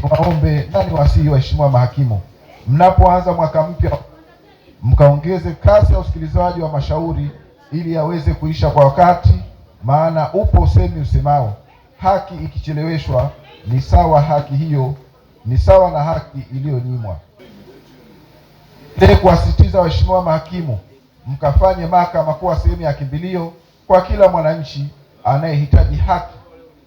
niwaombe na niwasihi waheshimiwa mahakimu, mnapoanza mwaka mpya mkaongeze kasi ya usikilizaji wa mashauri ili yaweze kuisha kwa wakati, maana upo usemi usemao haki ikicheleweshwa ni sawa na haki iliyonyimwa. Kuwasisitiza waheshimiwa mahakimu mkafanye mahakama kuwa sehemu ya kimbilio kwa kila mwananchi anayehitaji haki,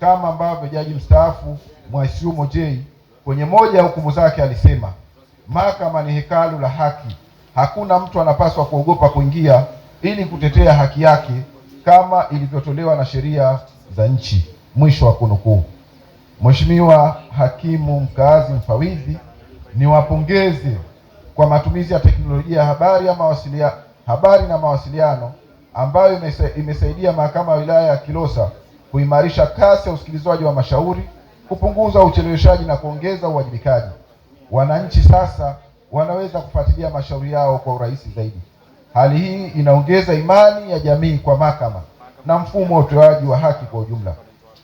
kama ambavyo jaji mstaafu Mwaishiumo J kwenye moja ya hukumu zake alisema, mahakama ni hekalu la haki, hakuna mtu anapaswa kuogopa kuingia ili kutetea haki yake kama ilivyotolewa na sheria za nchi. Mwisho wa kunukuu. Mheshimiwa hakimu mkaazi mfawidhi, niwapongeze kwa matumizi ya teknolojia ya habari na mawasiliano ambayo imesaidia mahakama ya wilaya ya Kilosa kuimarisha kasi ya usikilizwaji wa mashauri, kupunguza ucheleweshaji na kuongeza uwajibikaji. Wananchi sasa wanaweza kufuatilia mashauri yao kwa urahisi zaidi. Hali hii inaongeza imani ya jamii kwa mahakama na mfumo wa utoaji wa haki kwa ujumla.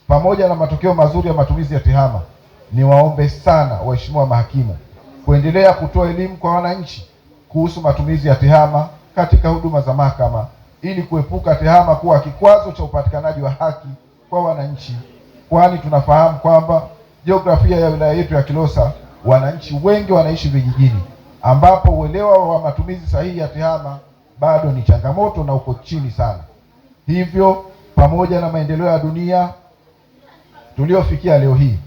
Pamoja na matokeo mazuri ya matumizi ya tehama, niwaombe sana waheshimiwa mahakimu kuendelea kutoa elimu kwa wananchi kuhusu matumizi ya tehama katika huduma za mahakama ili kuepuka tehama kuwa kikwazo cha upatikanaji wa haki kwa wananchi, kwani tunafahamu kwamba jiografia ya wilaya yetu ya Kilosa, wananchi wengi wanaishi vijijini ambapo uelewa wa matumizi sahihi ya tehama bado ni changamoto na uko chini sana. Hivyo, pamoja na maendeleo ya dunia tuliofikia leo hii,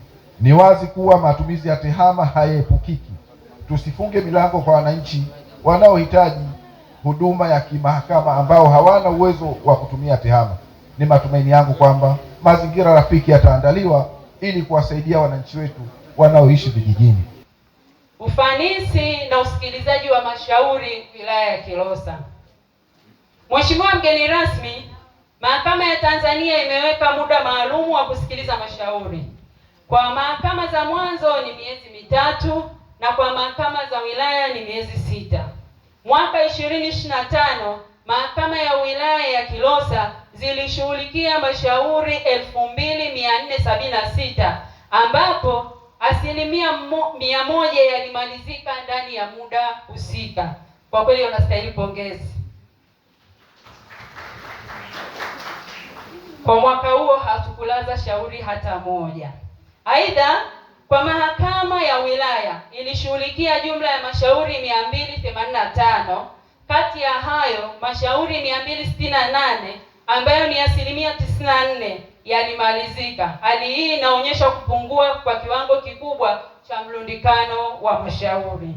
ni wazi kuwa matumizi ya tehama hayaepukiki. Tusifunge milango kwa wananchi wanaohitaji huduma ya kimahakama ambao hawana uwezo wa kutumia tehama. Ni matumaini yangu kwamba mazingira rafiki yataandaliwa ili kuwasaidia wananchi wetu wanaoishi vijijini. Ufanisi na usikilizaji wa mashauri wilaya ya Kilosa. Mheshimiwa mgeni rasmi, Mahakama ya Tanzania imeweka muda maalum wa kusikiliza mashauri. Kwa mahakama za mwanzo ni miezi 3 na kwa mahakama za wilaya ni miezi 6. Mwaka 2025 mahakama ya wilaya ya Kilosa zilishughulikia mashauri 2476 ambapo 100% yalimalizika ndani ya muda husika. Kwa kweli unastahili pongezi. Kwa mwaka huo hatukulaza shauri hata moja. Aidha, kwa mahakama ya wilaya ilishughulikia jumla ya mashauri 285. Kati ya hayo mashauri 268 ambayo ni 94% yalimalizika. Hali hii inaonyesha kupungua kwa kiwango kikubwa cha mlundikano wa mashauri.